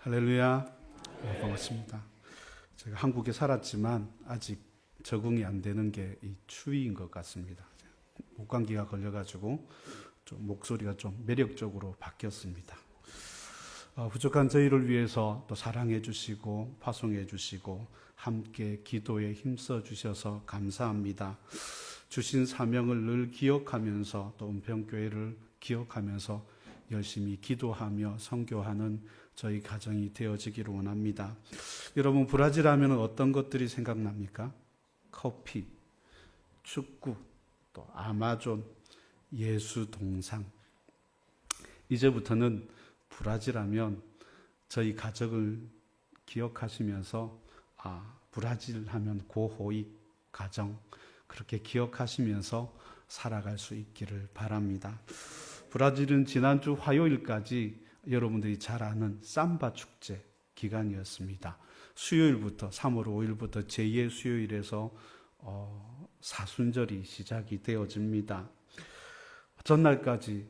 할렐루야. 반갑습니다. 제가 한국에 살았지만 아직 적응이 안 되는 게 이 추위인 것 같습니다. 목감기가 걸려가지고 좀 목소리가 좀 매력적으로 바뀌었습니다. 부족한 저희를 위해서 또 사랑해 주시고 파송해 주시고 함께 기도에 힘써 주셔서 감사합니다. 주신 사명을 늘 기억하면서 또 은평교회를 기억하면서 열심히 기도하며 선교하는 저희 가정이 되어지기를 원합니다. 여러분, 브라질 하면 어떤 것들이 생각납니까? 커피, 축구, 또 아마존, 예수 동상. 이제부터는 브라질 하면 저희 가족을 기억하시면서 브라질 하면 고호익 가정, 그렇게 기억하시면서 살아갈 수 있기를 바랍니다. 브라질은 지난주 화요일까지 여러분들이 잘 아는 삼바 축제 기간이었습니다. 수요일부터 3월 5일부터 제2의 수요일에서 사순절이 시작이 되어집니다. 전날까지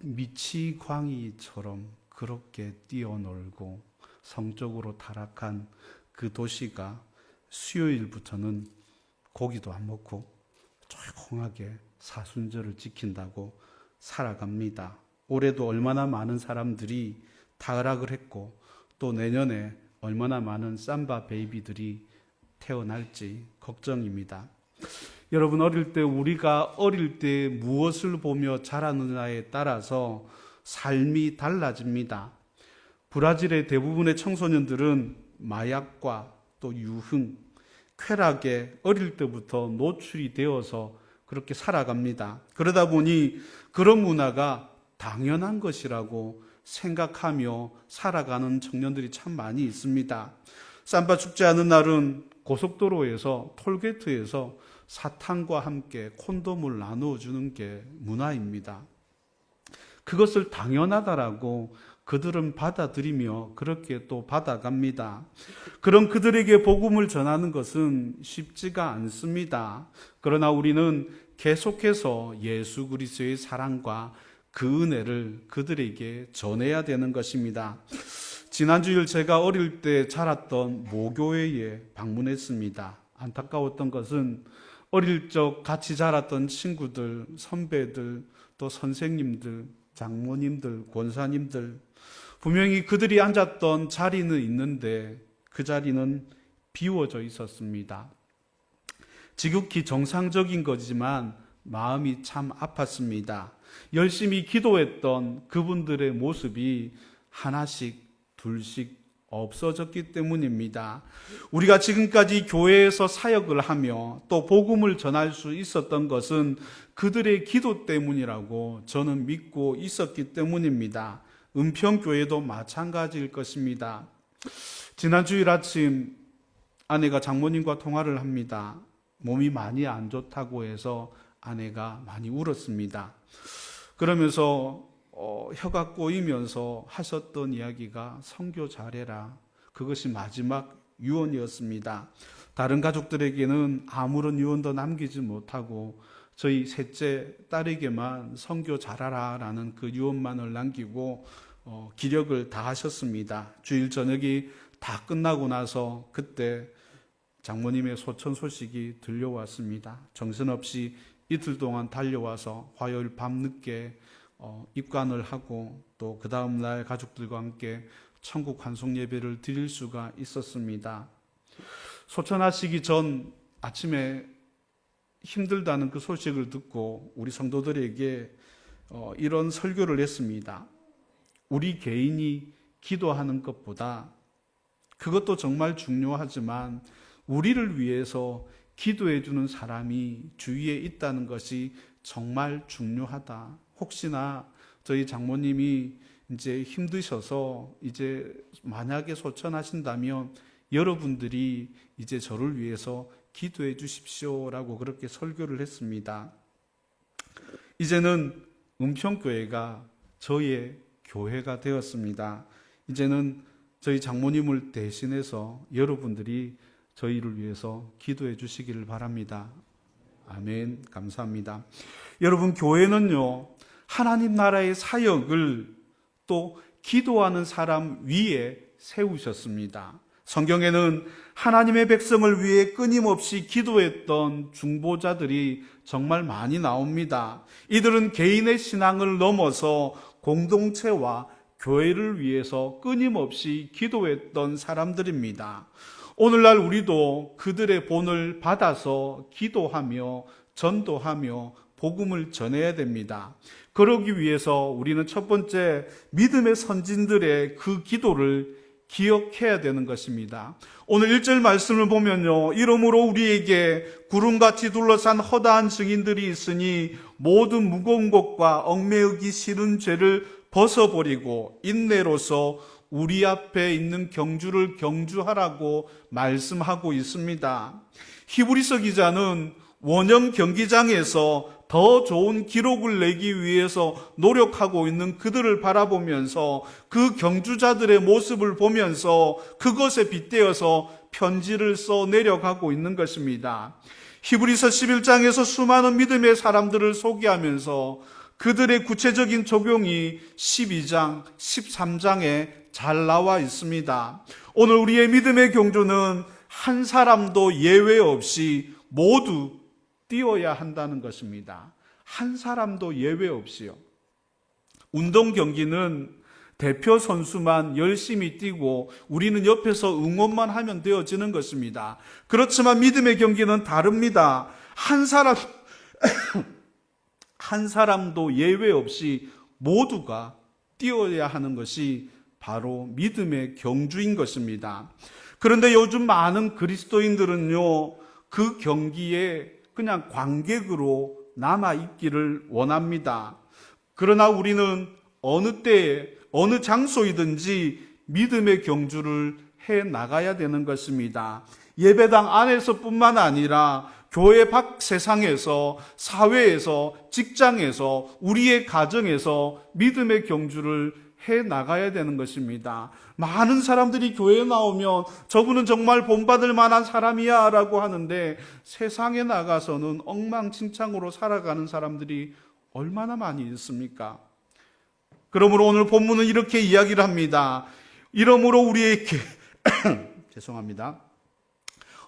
미치광이처럼 그렇게 뛰어놀고 성적으로 타락한 그 도시가 수요일부터는 고기도 안 먹고 조용하게 사순절을 지킨다고 살아갑니다. 올해도 얼마나 많은 사람들이 타락을 했고 또 내년에 얼마나 많은 삼바 베이비들이 태어날지 걱정입니다. 여러분, 우리가 어릴 때 무엇을 보며 자라느냐에 따라서 삶이 달라집니다. 브라질의 대부분의 청소년들은 마약과 또 유흥, 쾌락에 어릴 때부터 노출이 되어서 그렇게 살아갑니다. 그러다 보니 그런 문화가 당연한 것이라고 생각하며 살아가는 청년들이 참 많이 있습니다. 삼바 축제하는 날은 고속도로에서 톨게이트에서 사탕과 함께 콘돔을 나누어주는 게 문화입니다. 그것을 당연하다라고 그들은 받아들이며 그렇게 또 받아갑니다. 그런 그들에게 복음을 전하는 것은 쉽지가 않습니다. 그러나 우리는 계속해서 예수 그리스도의 사랑과 그 은혜를 그들에게 전해야 되는 것입니다. 지난주일 제가 어릴 때 자랐던 모교회에 방문했습니다. 안타까웠던 것은 어릴 적 같이 자랐던 친구들, 선배들, 또 선생님들, 장모님들, 권사님들, 분명히 그들이 앉았던 자리는 있는데 그 자리는 비워져 있었습니다. 지극히 정상적인 거지만 마음이 참 아팠습니다. 열심히 기도했던 그분들의 모습이 하나씩 둘씩 없어졌기 때문입니다. 우리가 지금까지 교회에서 사역을 하며 또 복음을 전할 수 있었던 것은 그들의 기도 때문이라고 저는 믿고 있었기 때문입니다. 은평교회도 마찬가지일 것입니다. 지난 주일 아침 아내가 장모님과 통화를 합니다. 몸이 많이 안 좋다고 해서 아내가 많이 울었습니다. 그러면서 혀가 꼬이면서 하셨던 이야기가 선교 잘해라. 그것이 마지막 유언이었습니다. 다른 가족들에게는 아무런 유언도 남기지 못하고 저희 셋째 딸에게만 선교 잘하라 라는 그 유언만을 남기고 기력을 다하셨습니다. 주일 저녁이 다 끝나고 나서 그때 장모님의 소천 소식이 들려왔습니다. 정신없이 이틀 동안 달려와서 화요일 밤늦게 입관을 하고 또 그 다음날 가족들과 함께 천국 환송 예배를 드릴 수가 있었습니다. 소천하시기 전 아침에 힘들다는 그 소식을 듣고 우리 성도들에게 이런 설교를 했습니다. 우리 개인이 기도하는 것보다 그것도 정말 중요하지만 우리를 위해서 기도해 주는 사람이 주위에 있다는 것이 정말 중요하다. 혹시나 저희 장모님이 이제 힘드셔서 이제 만약에 소천하신다면 여러분들이 이제 저를 위해서 기도해 주십시오라고 그렇게 설교를 했습니다. 이제는 은평교회가 저희의 교회가 되었습니다. 이제는 저희 장모님을 대신해서 여러분들이 저희를 위해서 기도해 주시기를 바랍니다. 아멘. 감사합니다. 여러분, 교회는요, 하나님 나라의 사역을 또 기도하는 사람 위에 세우셨습니다. 성경에는 하나님의 백성을 위해 끊임없이 기도했던 중보자들이 정말 많이 나옵니다. 이들은 개인의 신앙을 넘어서 공동체와 교회를 위해서 끊임없이 기도했던 사람들입니다. 오늘날 우리도 그들의 본을 받아서 기도하며 전도하며 복음을 전해야 됩니다. 그러기 위해서 우리는 첫 번째 믿음의 선진들의 그 기도를 기억해야 되는 것입니다. 오늘 1절 말씀을 보면요, 이러므로 우리에게 구름같이 둘러싼 허다한 증인들이 있으니 모든 무거운 것과 얽매이기 싫은 죄를 벗어버리고 인내로서 우리 앞에 있는 경주를 경주하라고 말씀하고 있습니다. 히브리서 기자는 원형 경기장에서 더 좋은 기록을 내기 위해서 노력하고 있는 그들을 바라보면서 그 경주자들의 모습을 보면서 그것에 빗대어서 편지를 써 내려가고 있는 것입니다. 히브리서 11장에서 수많은 믿음의 사람들을 소개하면서 그들의 구체적인 적용이 12장, 13장에 잘 나와 있습니다. 오늘 우리의 믿음의 경주는 한 사람도 예외 없이 모두 뛰어야 한다는 것입니다. 한 사람도 예외 없이요. 운동 경기는 대표 선수만 열심히 뛰고 우리는 옆에서 응원만 하면 되어지는 것입니다. 그렇지만 믿음의 경기는 다릅니다. 한 사람도 예외 없이 모두가 뛰어야 하는 것이 바로 믿음의 경주인 것입니다. 그런데 요즘 많은 그리스도인들은요, 그 경기에 그냥 관객으로 남아있기를 원합니다. 그러나 우리는 어느 때에 어느 장소이든지 믿음의 경주를 해 나가야 되는 것입니다. 예배당 안에서뿐만 아니라 교회 밖 세상에서, 사회에서, 직장에서, 우리의 가정에서 믿음의 경주를 해 나가야 되는 것입니다. 많은 사람들이 교회에 나오면 저분은 정말 본받을 만한 사람이야 라고 하는데 세상에 나가서는 엉망진창으로 살아가는 사람들이 얼마나 많이 있습니까? 그러므로 오늘 본문은 이렇게 이야기를 합니다. 이러므로 우리에게 죄송합니다.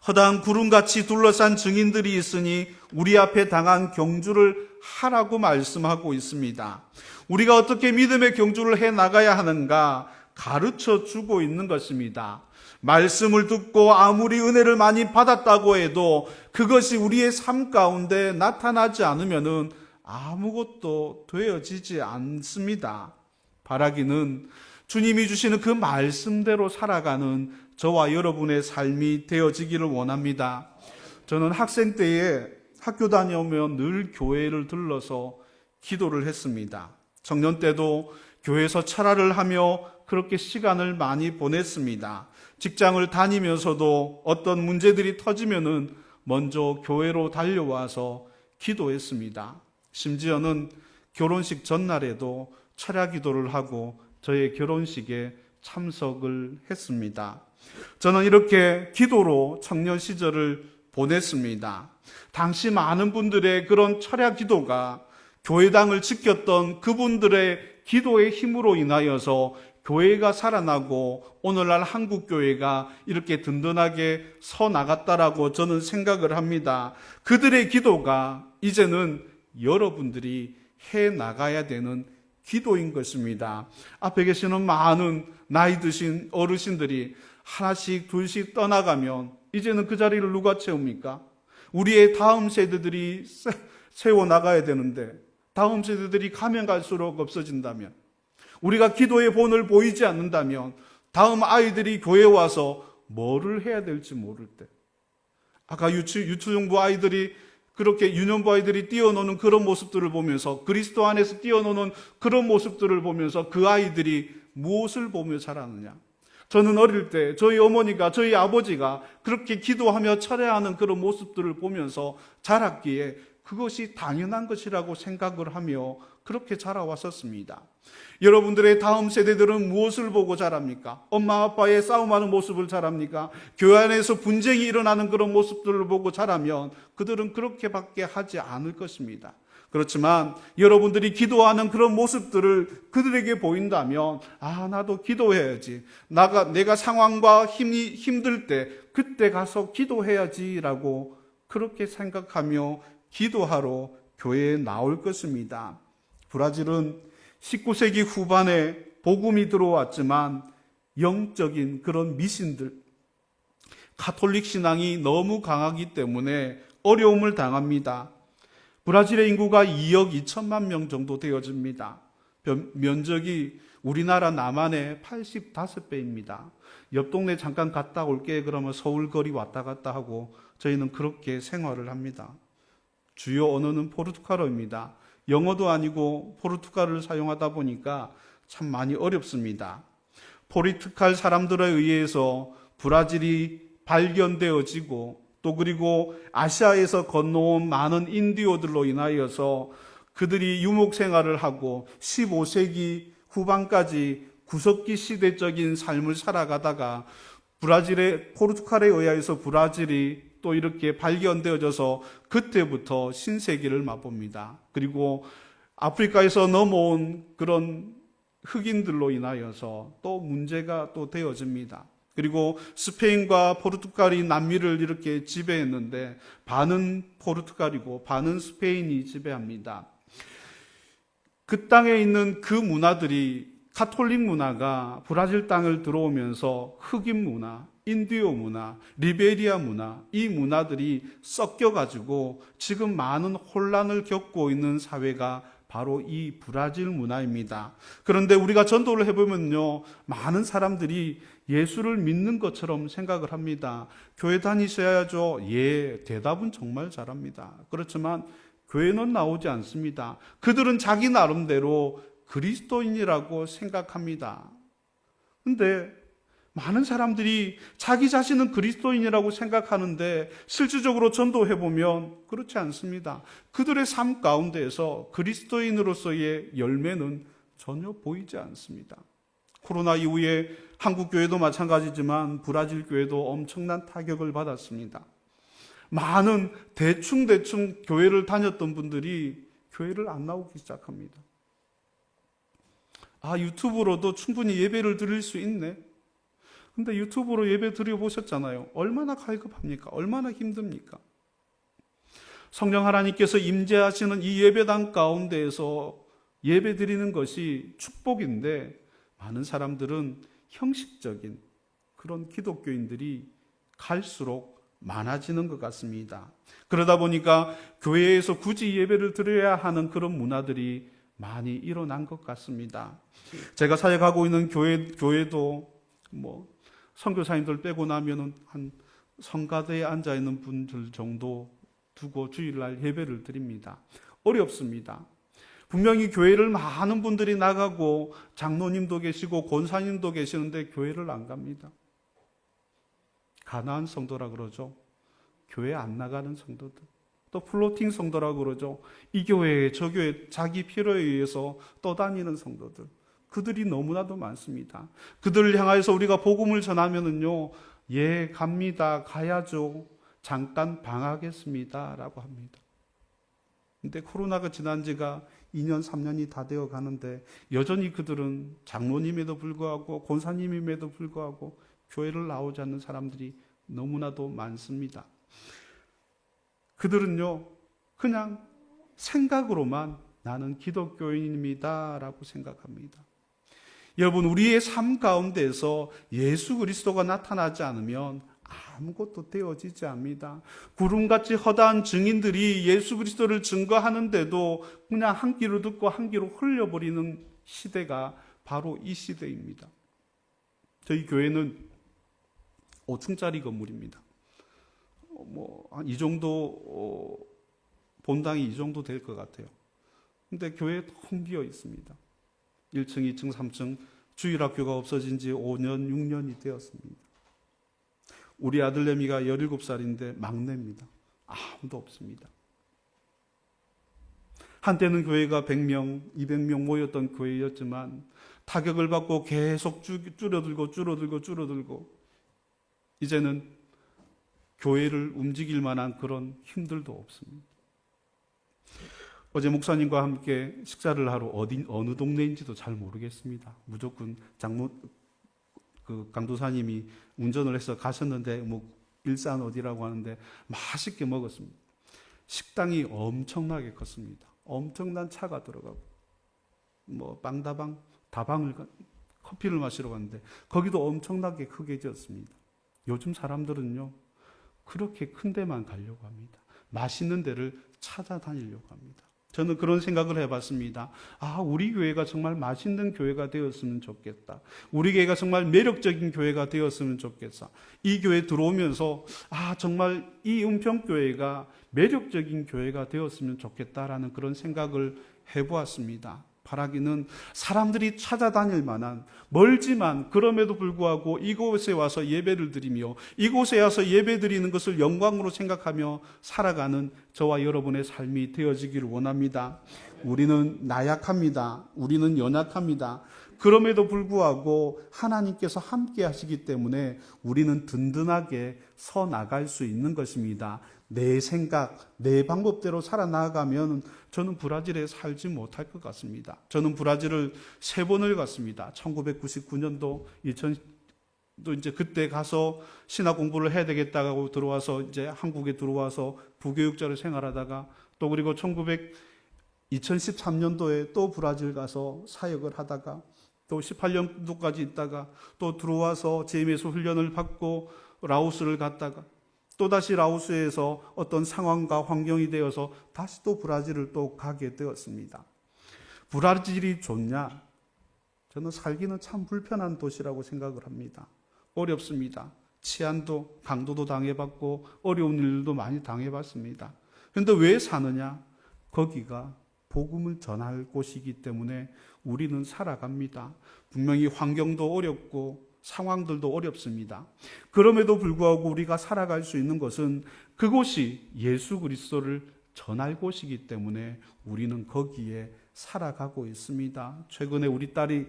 허다한 구름같이 둘러싼 증인들이 있으니 우리 앞에 당한 경주를 하라고 말씀하고 있습니다. 우리가 어떻게 믿음의 경주를 해 나가야 하는가 가르쳐 주고 있는 것입니다. 말씀을 듣고 아무리 은혜를 많이 받았다고 해도 그것이 우리의 삶 가운데 나타나지 않으면은 아무것도 되어지지 않습니다. 바라기는 주님이 주시는 그 말씀대로 살아가는 저와 여러분의 삶이 되어지기를 원합니다. 저는 학생 때에 학교 다녀오면 늘 교회를 들러서 기도를 했습니다. 청년 때도 교회에서 철야를 하며 그렇게 시간을 많이 보냈습니다. 직장을 다니면서도 어떤 문제들이 터지면은 먼저 교회로 달려와서 기도했습니다. 심지어는 결혼식 전날에도 철야 기도를 하고 저의 결혼식에 참석을 했습니다. 저는 이렇게 기도로 청년 시절을 보냈습니다. 당시 많은 분들의 그런 철야 기도가 교회당을 지켰던 그분들의 기도의 힘으로 인하여서 교회가 살아나고 오늘날 한국교회가 이렇게 든든하게 서 나갔다라고 저는 생각을 합니다. 그들의 기도가 이제는 여러분들이 해 나가야 되는 기도인 것입니다. 앞에 계시는 많은 나이 드신 어르신들이 하나씩 둘씩 떠나가면 이제는 그 자리를 누가 채웁니까? 우리의 다음 세대들이 세워나가야 되는데 다음 세대들이 가면 갈수록 없어진다면, 우리가 기도의 본을 보이지 않는다면 다음 아이들이 교회에 와서 뭐를 해야 될지 모를 때, 아까 유치정부 아이들이 그렇게 유년부 아이들이 뛰어노는 그런 모습들을 보면서, 그리스도 안에서 뛰어노는 그런 모습들을 보면서 그 아이들이 무엇을 보며 자라느냐? 저는 어릴 때 저희 어머니가, 저희 아버지가 그렇게 기도하며 철야하는 그런 모습들을 보면서 자랐기에 그것이 당연한 것이라고 생각을 하며 그렇게 자라왔었습니다. 여러분들의 다음 세대들은 무엇을 보고 자랍니까? 엄마 아빠의 싸움하는 모습을 자랍니까? 교회 안에서 분쟁이 일어나는 그런 모습들을 보고 자라면 그들은 그렇게밖에 하지 않을 것입니다. 그렇지만 여러분들이 기도하는 그런 모습들을 그들에게 보인다면, 나도 기도해야지. 내가 상황과 힘이 힘들 때 그때 가서 기도해야지라고 그렇게 생각하며 기도하러 교회에 나올 것입니다. 브라질은 19세기 후반에 복음이 들어왔지만 영적인 그런 미신들, 가톨릭 신앙이 너무 강하기 때문에 어려움을 당합니다. 브라질의 인구가 2억 2천만 명 정도 되어집니다. 면적이 우리나라 남한의 85배입니다. 옆 동네 잠깐 갔다 올게 그러면 서울 거리 왔다 갔다 하고 저희는 그렇게 생활을 합니다. 주요 언어는 포르투갈어입니다. 영어도 아니고 포르투갈을 사용하다 보니까 참 많이 어렵습니다. 포르투갈 사람들에 의해서 브라질이 발견되어지고 또 그리고 아시아에서 건너온 많은 인디오들로 인하여서 그들이 유목 생활을 하고 15세기 후반까지 구석기 시대적인 삶을 살아가다가 포르투갈에 의해서 브라질이 또 이렇게 발견되어져서 그때부터 신세기를 맛봅니다. 그리고 아프리카에서 넘어온 그런 흑인들로 인하여서 또 문제가 또 되어집니다. 그리고 스페인과 포르투갈이 남미를 이렇게 지배했는데 반은 포르투갈이고 반은 스페인이 지배합니다. 그 땅에 있는 그 문화들이 가톨릭 문화가 브라질 땅을 들어오면서 흑인 문화, 인디오 문화, 리베리아 문화, 이 문화들이 섞여가지고 지금 많은 혼란을 겪고 있는 사회가 바로 이 브라질 문화입니다. 그런데 우리가 전도를 해보면요, 많은 사람들이 예수를 믿는 것처럼 생각을 합니다. 교회 다니셔야죠. 대답은 정말 잘합니다. 그렇지만 교회는 나오지 않습니다. 그들은 자기 나름대로 그리스도인이라고 생각합니다. 근데 많은 사람들이 자기 자신은 그리스도인이라고 생각하는데 실질적으로 전도해보면 그렇지 않습니다. 그들의 삶 가운데에서 그리스도인으로서의 열매는 전혀 보이지 않습니다. 코로나 이후에 한국 교회도 마찬가지지만 브라질 교회도 엄청난 타격을 받았습니다. 많은 대충 교회를 다녔던 분들이 교회를 안 나오기 시작합니다. 유튜브로도 충분히 예배를 드릴 수 있네. 근데 유튜브로 예배 드려보셨잖아요. 얼마나 갈급합니까? 얼마나 힘듭니까? 성령 하나님께서 임재하시는 이 예배당 가운데에서 예배 드리는 것이 축복인데 많은 사람들은 형식적인 그런 기독교인들이 갈수록 많아지는 것 같습니다. 그러다 보니까 교회에서 굳이 예배를 드려야 하는 그런 문화들이 많이 일어난 것 같습니다. 제가 사역하고 있는 교회도 선교사님들 빼고 나면은 한 성가대에 앉아 있는 분들 정도 두고 주일날 예배를 드립니다. 어렵습니다. 분명히 교회를 많은 분들이 나가고 장로님도 계시고 권사님도 계시는데 교회를 안 갑니다. 가나안 성도라 그러죠. 교회 안 나가는 성도들. 또 플로팅 성도라 그러죠. 이 교회 저 교회 자기 필요에 의해서 떠다니는 성도들. 그들이 너무나도 많습니다. 그들을 향해서 우리가 복음을 전하면은요, 갑니다. 가야죠. 잠깐 방학했습니다. 라고 합니다. 근데 코로나가 지난 지가 2년, 3년이 다 되어 가는데 여전히 그들은 장로님에도 불구하고 권사님임에도 불구하고 교회를 나오지 않는 사람들이 너무나도 많습니다. 그들은요, 그냥 생각으로만 나는 기독교인입니다. 라고 생각합니다. 여러분, 우리의 삶 가운데서 예수 그리스도가 나타나지 않으면 아무것도 되어지지 않습니다. 구름같이 허다한 증인들이 예수 그리스도를 증거하는데도 그냥 한 귀로 듣고 한 귀로 흘려버리는 시대가 바로 이 시대입니다. 저희 교회는 5층짜리 건물입니다. 이 정도, 본당이 이 정도 될 것 같아요. 근데 교회에 텅 비어 있습니다. 1층, 2층, 3층 주일학교가 없어진 지 5년, 6년이 되었습니다. 우리 아들내미가 17살인데 막내입니다. 아무도 없습니다. 한때는 교회가 100명, 200명 모였던 교회였지만 타격을 받고 계속 줄어들고 이제는 교회를 움직일 만한 그런 힘들도 없습니다. 어제 목사님과 함께 식사를 하러 어느 동네인지도 잘 모르겠습니다. 무조건 강도사님이 운전을 해서 가셨는데 일산 어디라고 하는데 맛있게 먹었습니다. 식당이 엄청나게 컸습니다. 엄청난 차가 들어가고 다방을 커피를 마시러 갔는데 거기도 엄청나게 크게 지었습니다. 요즘 사람들은요 그렇게 큰 데만 가려고 합니다. 맛있는 데를 찾아다니려고 합니다. 저는 그런 생각을 해봤습니다. 우리 교회가 정말 맛있는 교회가 되었으면 좋겠다. 우리 교회가 정말 매력적인 교회가 되었으면 좋겠다. 이 교회 들어오면서 정말 이 은평교회가 매력적인 교회가 되었으면 좋겠다라는 그런 생각을 해보았습니다. 바라기는 사람들이 찾아다닐 만한 멀지만 그럼에도 불구하고 이곳에 와서 예배를 드리며 이곳에 와서 예배 드리는 것을 영광으로 생각하며 살아가는 저와 여러분의 삶이 되어지기를 원합니다. 우리는 나약합니다. 우리는 연약합니다. 그럼에도 불구하고 하나님께서 함께 하시기 때문에 우리는 든든하게 서 나갈 수 있는 것입니다. 내 생각, 내 방법대로 살아나가면 저는 브라질에 살지 못할 것 같습니다. 저는 브라질을 3번을 갔습니다. 1999년도, 2000도 이제 그때 가서 신학 공부를 해야 되겠다고 들어와서 이제 한국에 들어와서 부교육자로 생활하다가 또 그리고 2013년도에 또 브라질 가서 사역을 하다가 또 18년도까지 있다가 또 들어와서 제임에서 훈련을 받고 라오스를 갔다가 또다시 라오스에서 어떤 상황과 환경이 되어서 다시 또 브라질을 또 가게 되었습니다. 브라질이 좋냐? 저는 살기는 참 불편한 도시라고 생각을 합니다. 어렵습니다. 치안도 강도도 당해봤고 어려운 일도 많이 당해봤습니다. 그런데 왜 사느냐? 거기가 복음을 전할 곳이기 때문에 우리는 살아갑니다. 분명히 환경도 어렵고 상황들도 어렵습니다. 그럼에도 불구하고 우리가 살아갈 수 있는 것은 그곳이 예수 그리스도를 전할 곳이기 때문에 우리는 거기에 살아가고 있습니다. 최근에 우리 딸이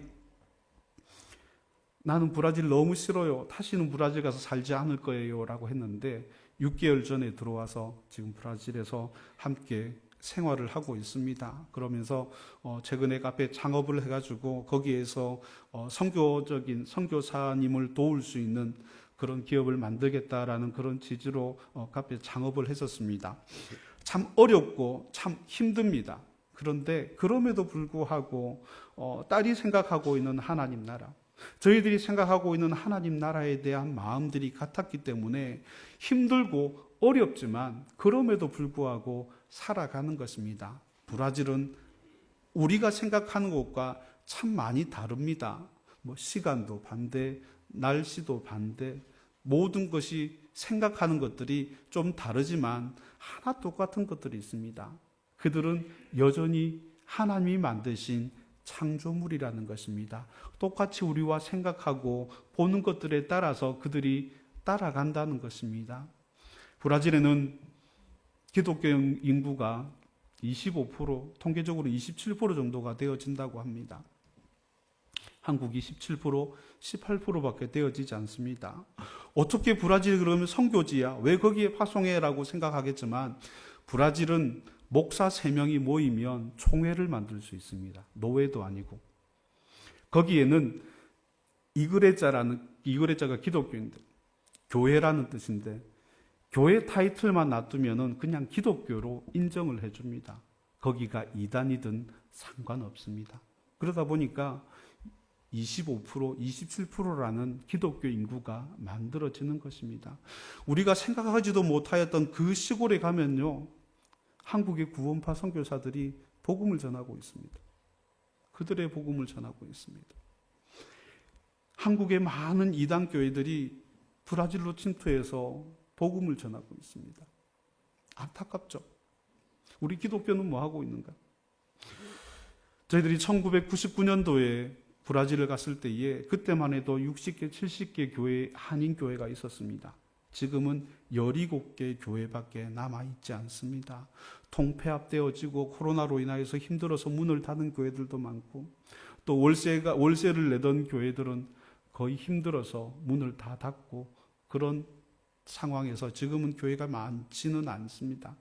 나는 브라질 너무 싫어요. 다시는 브라질 가서 살지 않을 거예요 라고 했는데 6개월 전에 들어와서 지금 브라질에서 함께 생활을 하고 있습니다. 그러면서 최근에 카페 창업을 해가지고 거기에서 선교적인 선교사님을 도울 수 있는 그런 기업을 만들겠다라는 그런 취지로 카페 창업을 했었습니다. 참 어렵고 참 힘듭니다. 그런데 그럼에도 불구하고 딸이 생각하고 있는 하나님 나라, 저희들이 생각하고 있는 하나님 나라에 대한 마음들이 같았기 때문에 힘들고 어렵지만 그럼에도 불구하고 살아가는 것입니다. 브라질은 우리가 생각하는 것과 참 많이 다릅니다. 시간도 반대, 날씨도 반대, 모든 것이 생각하는 것들이 좀 다르지만 하나 똑같은 것들이 있습니다. 그들은 여전히 하나님이 만드신 창조물이라는 것입니다. 똑같이 우리와 생각하고 보는 것들에 따라서 그들이 따라간다는 것입니다. 브라질에는 기독교 인구가 25%, 통계적으로 27% 정도가 되어진다고 합니다. 한국이 17%, 18%밖에 되어지지 않습니다. 어떻게 브라질 그러면 선교지야? 왜 거기에 파송해라고 생각하겠지만 브라질은 목사 3명이 모이면 총회를 만들 수 있습니다. 노회도 아니고. 거기에는 이그레자가 기독교인데 교회라는 뜻인데 교회 타이틀만 놔두면 그냥 기독교로 인정을 해줍니다. 거기가 이단이든 상관없습니다. 그러다 보니까 25%, 27%라는 기독교 인구가 만들어지는 것입니다. 우리가 생각하지도 못하였던 그 시골에 가면요, 한국의 구원파 선교사들이 복음을 전하고 있습니다. 그들의 복음을 전하고 있습니다. 한국의 많은 이단 교회들이 브라질로 침투해서 복음을 전하고 있습니다. 안타깝죠. 우리 기독교는 뭐 하고 있는가? 저희들이 1999년도에 브라질을 갔을 때에 그때만 해도 60개, 70개 교회, 한인교회가 있었습니다. 지금은 17개 교회밖에 남아있지 않습니다. 통폐합되어지고 코로나로 인하여서 힘들어서 문을 닫은 교회들도 많고 또 월세를 내던 교회들은 거의 힘들어서 문을 다 닫고 그런 상황에서 지금은 교회가 많지는 않습니다.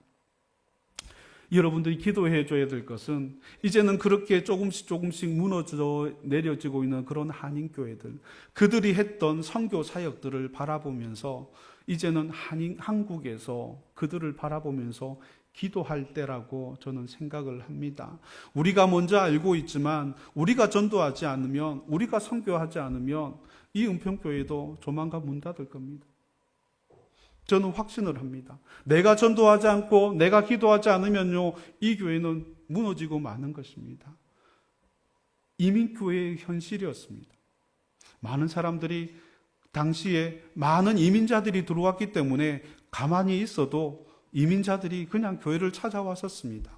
여러분들이 기도해 줘야 될 것은 이제는 그렇게 조금씩 무너져 내려지고 있는 그런 한인교회들, 그들이 했던 선교 사역들을 바라보면서 이제는 한국에서 그들을 바라보면서 기도할 때라고 저는 생각을 합니다. 우리가 먼저 알고 있지만 우리가 전도하지 않으면, 우리가 선교하지 않으면 이 은평교회도 조만간 문 닫을 겁니다. 저는 확신을 합니다. 내가 전도하지 않고 내가 기도하지 않으면요, 이 교회는 무너지고 마는 것입니다. 이민교회의 현실이었습니다. 많은 사람들이 당시에 많은 이민자들이 들어왔기 때문에 가만히 있어도 이민자들이 그냥 교회를 찾아왔었습니다.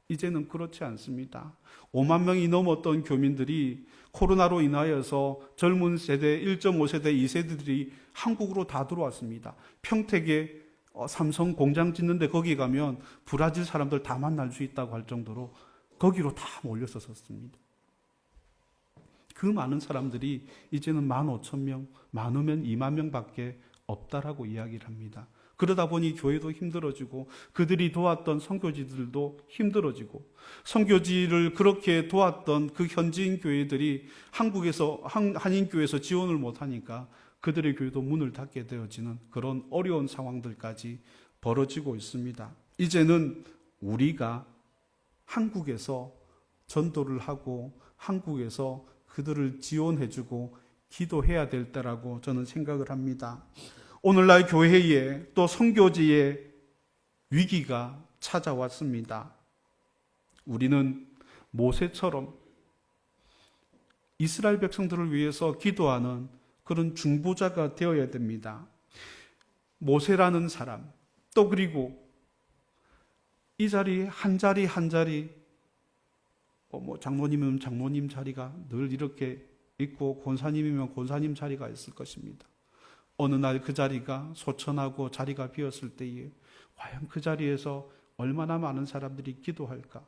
이제는 그렇지 않습니다. 5만 명이 넘었던 교민들이 코로나로 인하여서 젊은 세대, 1.5세대, 2세대들이 한국으로 다 들어왔습니다. 평택에 삼성 공장 짓는데 거기 가면 브라질 사람들 다 만날 수 있다고 할 정도로 거기로 다 몰렸었습니다. 그 많은 사람들이 이제는 15,000명, 많으면 2만 명밖에 없다라고 이야기를 합니다. 그러다 보니 교회도 힘들어지고 그들이 도왔던 선교지들도 힘들어지고, 선교지를 그렇게 도왔던 그 현지인 교회들이 한국에서 한인교회에서 지원을 못하니까 그들의 교회도 문을 닫게 되어지는 그런 어려운 상황들까지 벌어지고 있습니다. 이제는 우리가 한국에서 전도를 하고 한국에서 그들을 지원해주고 기도해야 될 때라고 저는 생각을 합니다. 오늘날 교회에 또 선교지에 위기가 찾아왔습니다. 우리는 모세처럼 이스라엘 백성들을 위해서 기도하는 그런 중보자가 되어야 됩니다. 모세라는 사람, 또 그리고 이 자리 한 자리 한 자리, 장로님이면 장로님 자리가 늘 이렇게 있고 권사님이면 권사님 자리가 있을 것입니다. 어느 날 그 자리가 소천하고 자리가 비었을 때에 과연 그 자리에서 얼마나 많은 사람들이 기도할까?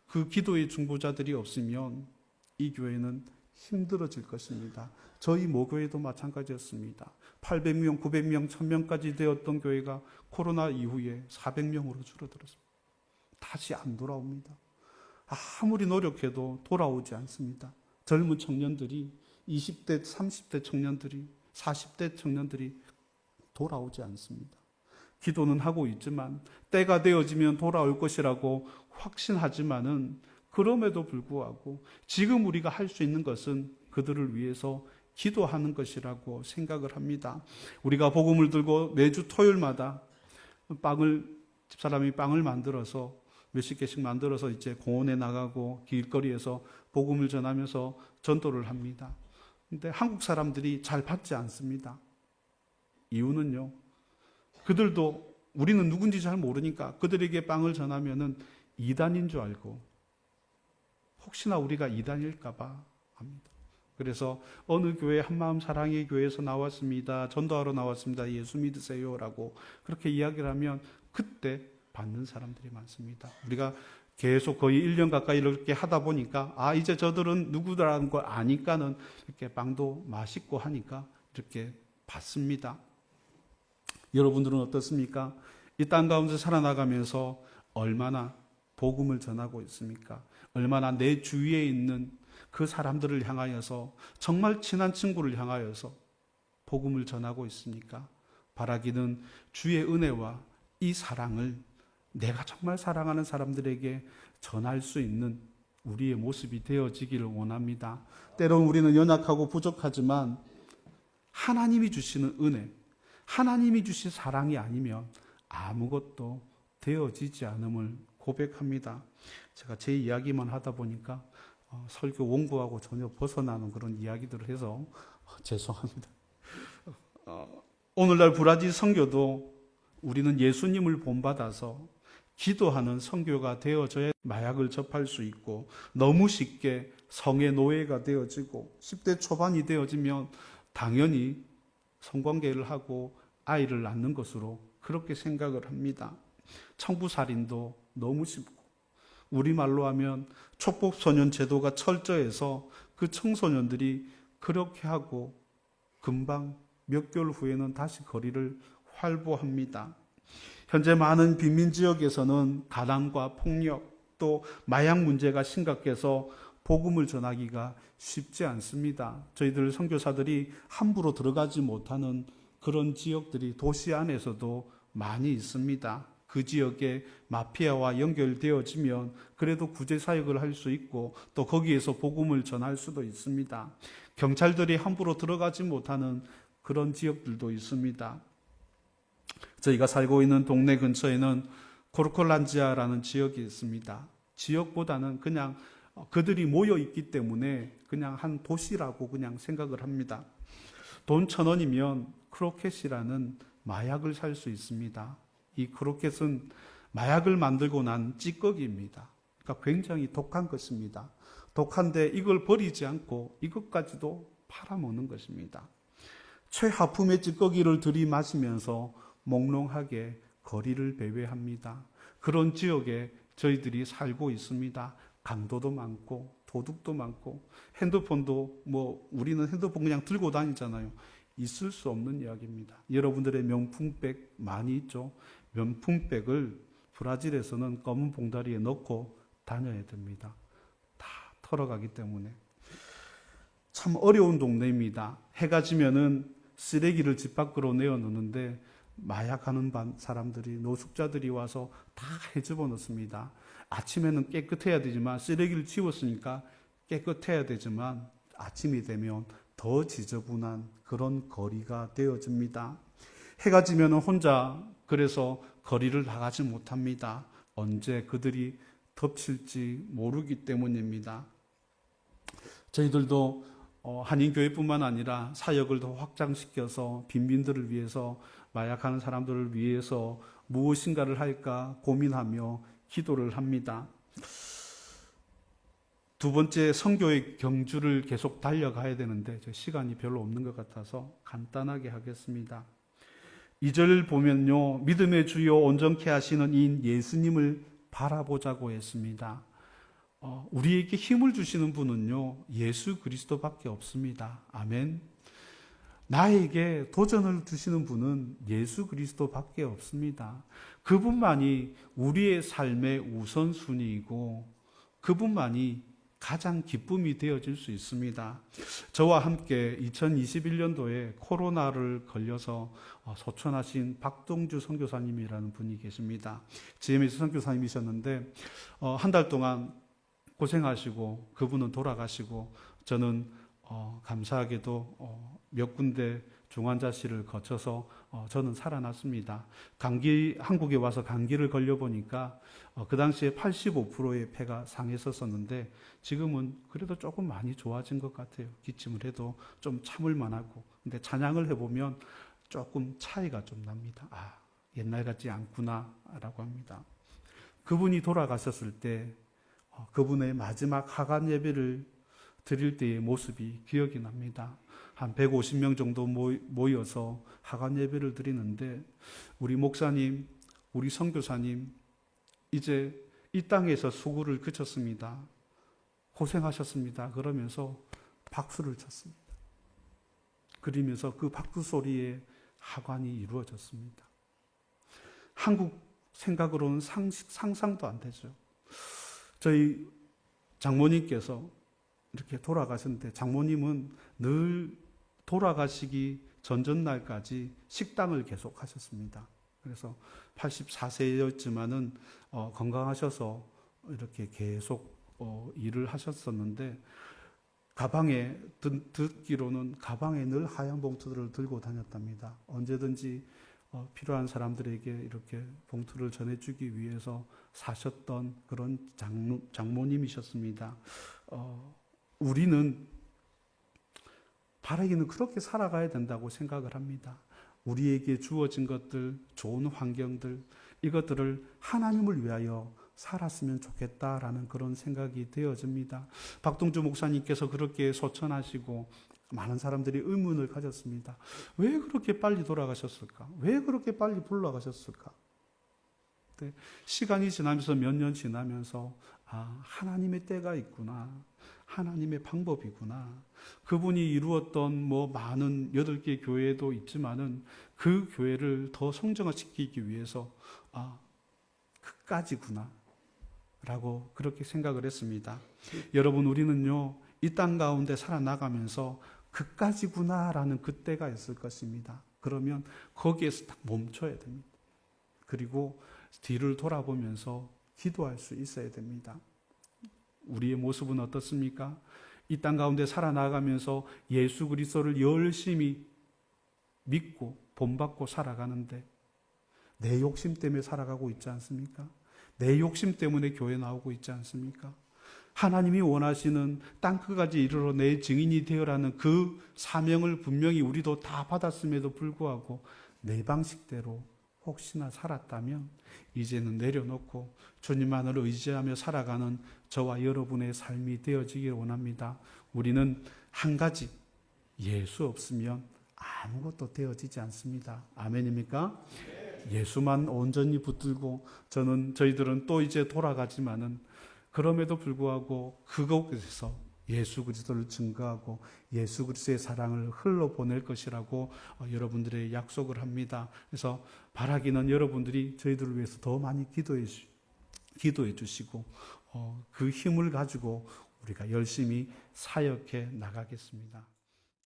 그 기도의 중보자들이 없으면 이 교회는 힘들어질 것입니다. 저희 모교회도 마찬가지였습니다. 800명, 900명, 1000명까지 되었던 교회가 코로나 이후에 400명으로 줄어들었습니다. 다시 안 돌아옵니다. 아무리 노력해도 돌아오지 않습니다. 젊은 청년들이, 20대, 30대 청년들이, 40대 청년들이 돌아오지 않습니다. 기도는 하고 있지만 때가 되어지면 돌아올 것이라고 확신하지만은 그럼에도 불구하고 지금 우리가 할 수 있는 것은 그들을 위해서 기도하는 것이라고 생각을 합니다. 우리가 복음을 들고 매주 토요일마다 집사람이 빵을 만들어서 몇십 개씩 만들어서 이제 공원에 나가고 길거리에서 복음을 전하면서 전도를 합니다. 근데 한국 사람들이 잘 받지 않습니다. 이유는요, 그들도 우리는 누군지 잘 모르니까 그들에게 빵을 전하면은 이단인 줄 알고, 혹시나 우리가 이단일까봐 합니다. 그래서 어느 교회, 한마음 사랑의 교회에서 나왔습니다, 전도하러 나왔습니다, 예수 믿으세요라고 그렇게 이야기를 하면 그때 받는 사람들이 많습니다. 우리가 계속 거의 1년 가까이 이렇게 하다 보니까 이제 저들은 누구라는 걸 아니까는 이렇게 빵도 맛있고 하니까 이렇게 받습니다. 여러분들은 어떻습니까? 이 땅 가운데 살아나가면서 얼마나 복음을 전하고 있습니까? 얼마나 내 주위에 있는 그 사람들을 향하여서, 정말 친한 친구를 향하여서 복음을 전하고 있습니까? 바라기는 주의 은혜와 이 사랑을 내가 정말 사랑하는 사람들에게 전할 수 있는 우리의 모습이 되어지기를 원합니다. 때론 우리는 연약하고 부족하지만 하나님이 주시는 은혜, 하나님이 주신 사랑이 아니면 아무것도 되어지지 않음을 고백합니다. 제가 제 이야기만 하다 보니까 설교 원고하고 전혀 벗어나는 그런 이야기들을 해서 죄송합니다. 오늘날 브라질 선교도 우리는 예수님을 본받아서 기도하는 선교가 되어져야 마약을 접할 수 있고, 너무 쉽게 성의 노예가 되어지고 10대 초반이 되어지면 당연히 성관계를 하고 아이를 낳는 것으로 그렇게 생각을 합니다. 청부살인도 너무 쉽고, 우리말로 하면 촉법소년 제도가 철저해서 그 청소년들이 그렇게 하고 금방 몇 개월 후에는 다시 거리를 활보합니다. 현재 많은 빈민 지역에서는 가난과 폭력 또 마약 문제가 심각해서 복음을 전하기가 쉽지 않습니다. 저희들 선교사들이 함부로 들어가지 못하는 그런 지역들이 도시 안에서도 많이 있습니다. 그 지역에 마피아와 연결되어지면 그래도 구제 사역을 할 수 있고 또 거기에서 복음을 전할 수도 있습니다. 경찰들이 함부로 들어가지 못하는 그런 지역들도 있습니다. 저희가 살고 있는 동네 근처에는 코르콜란지아라는 지역이 있습니다. 지역보다는 그냥 그들이 모여 있기 때문에 그냥 한 도시라고 그냥 생각을 합니다. 돈 1,000원이면 크로켓이라는 마약을 살 수 있습니다. 이 크로켓은 마약을 만들고 난 찌꺼기입니다. 그러니까 굉장히 독한 것입니다. 독한데 이걸 버리지 않고 이것까지도 팔아먹는 것입니다. 최하품의 찌꺼기를 들이마시면서 몽롱하게 거리를 배회합니다. 그런 지역에 저희들이 살고 있습니다. 강도도 많고 도둑도 많고 핸드폰도 우리는 핸드폰 그냥 들고 다니잖아요. 있을 수 없는 이야기입니다. 여러분들의 명품백 많이 있죠. 명품백을 브라질에서는 검은 봉다리에 넣고 다녀야 됩니다. 다 털어가기 때문에. 참 어려운 동네입니다. 해가 지면은 쓰레기를 집 밖으로 내어놓는데 마약하는 사람들이, 노숙자들이 와서 다 헤집어 놓습니다. 아침에는 깨끗해야 되지만, 쓰레기를 치웠으니까 깨끗해야 되지만 아침이 되면 더 지저분한 그런 거리가 되어집니다. 해가 지면 혼자 그래서 거리를 나가지 못합니다. 언제 그들이 덮칠지 모르기 때문입니다. 저희들도 한인교회뿐만 아니라 사역을 더 확장시켜서 빈민들을 위해서, 마약하는 사람들을 위해서 무엇인가를 할까 고민하며 기도를 합니다. 두 번째, 선교의 경주를 계속 달려가야 되는데 시간이 별로 없는 것 같아서 간단하게 하겠습니다. 2절 보면요, 믿음의 주요 온전케 하시는 이인 예수님을 바라보자고 했습니다. 우리에게 힘을 주시는 분은요, 예수 그리스도밖에 없습니다. 아멘. 나에게 도전을 주시는 분은 예수 그리스도밖에 없습니다. 그분만이 우리의 삶의 우선순위이고 그분만이 가장 기쁨이 되어질 수 있습니다. 저와 함께 2021년도에 코로나를 걸려서 소천하신 박동주 선교사님이라는 분이 계십니다. GMS 선교사님이셨는데 한 달 동안 고생하시고 그분은 돌아가시고 저는 감사하게도 몇 군데 중환자실을 거쳐서 저는 살아났습니다. 한국에 와서 감기를 걸려보니까 그 당시에 85%의 폐가 상했었는데 지금은 그래도 조금 많이 좋아진 것 같아요. 기침을 해도 좀 참을 만하고. 근데 찬양을 해보면 조금 차이가 좀 납니다. 옛날 같지 않구나 라고 합니다. 그분이 돌아가셨을 때 그분의 마지막 하간 예배를 드릴 때의 모습이 기억이 납니다. 한 150명 정도 모여서 하간 예배를 드리는데 우리 목사님, 우리 선교사님 이제 이 땅에서 수고를 그쳤습니다. 고생하셨습니다. 그러면서 박수를 쳤습니다. 그러면서 그 박수 소리에 하관이 이루어졌습니다. 한국 생각으로는 상상도 안 되죠. 저희 장모님께서 이렇게 돌아가셨는데 장모님은 늘 돌아가시기 전전날까지 식당을 계속 하셨습니다. 그래서 84세였지만은 건강하셔서 이렇게 계속 일을 하셨었는데 가방에 듣기로는 가방에 늘 하얀 봉투들을 들고 다녔답니다. 언제든지 필요한 사람들에게 이렇게 봉투를 전해주기 위해서 사셨던 그런 장모님이셨습니다. 우리는 바라기는 그렇게 살아가야 된다고 생각을 합니다. 우리에게 주어진 것들, 좋은 환경들, 이것들을 하나님을 위하여 살았으면 좋겠다라는 그런 생각이 되어집니다. 박동주 목사님께서 그렇게 소천하시고 많은 사람들이 의문을 가졌습니다. 왜 그렇게 빨리 돌아가셨을까? 왜 그렇게 빨리 불러가셨을까? 시간이 지나면서 몇 년 지나면서 하나님의 때가 있구나. 하나님의 방법이구나. 그분이 이루었던 많은 8개 교회도 있지만은 그 교회를 더 성장화시키기 위해서 그까지구나 라고 그렇게 생각을 했습니다. 여러분, 우리는요 이 땅 가운데 살아나가면서 그까지구나 라는 그때가 있을 것입니다. 그러면 거기에서 딱 멈춰야 됩니다. 그리고 뒤를 돌아보면서 기도할 수 있어야 됩니다. 우리의 모습은 어떻습니까? 이 땅 가운데 살아나가면서 예수 그리스도를 열심히 믿고 본받고 살아가는데 내 욕심 때문에 살아가고 있지 않습니까? 내 욕심 때문에 교회 나오고 있지 않습니까? 하나님이 원하시는 땅끝까지 이르러 내 증인이 되어라는 그 사명을 분명히 우리도 다 받았음에도 불구하고 내 방식대로 혹시나 살았다면 이제는 내려놓고 주님만을 의지하며 살아가는 저와 여러분의 삶이 되어지길 원합니다. 우리는 한 가지, 예수 없으면 아무것도 되어지지 않습니다. 아멘입니까? 예수만 온전히 붙들고 저희들은 또 이제 돌아가지만은 그럼에도 불구하고 그곳에서 예수 그리스도를 증거하고 예수 그리스도의 사랑을 흘러보낼 것이라고 여러분들의 약속을 합니다. 그래서 바라기는 여러분들이 저희들을 위해서 더 많이 기도해 주시고 그 힘을 가지고 우리가 열심히 사역해 나가겠습니다.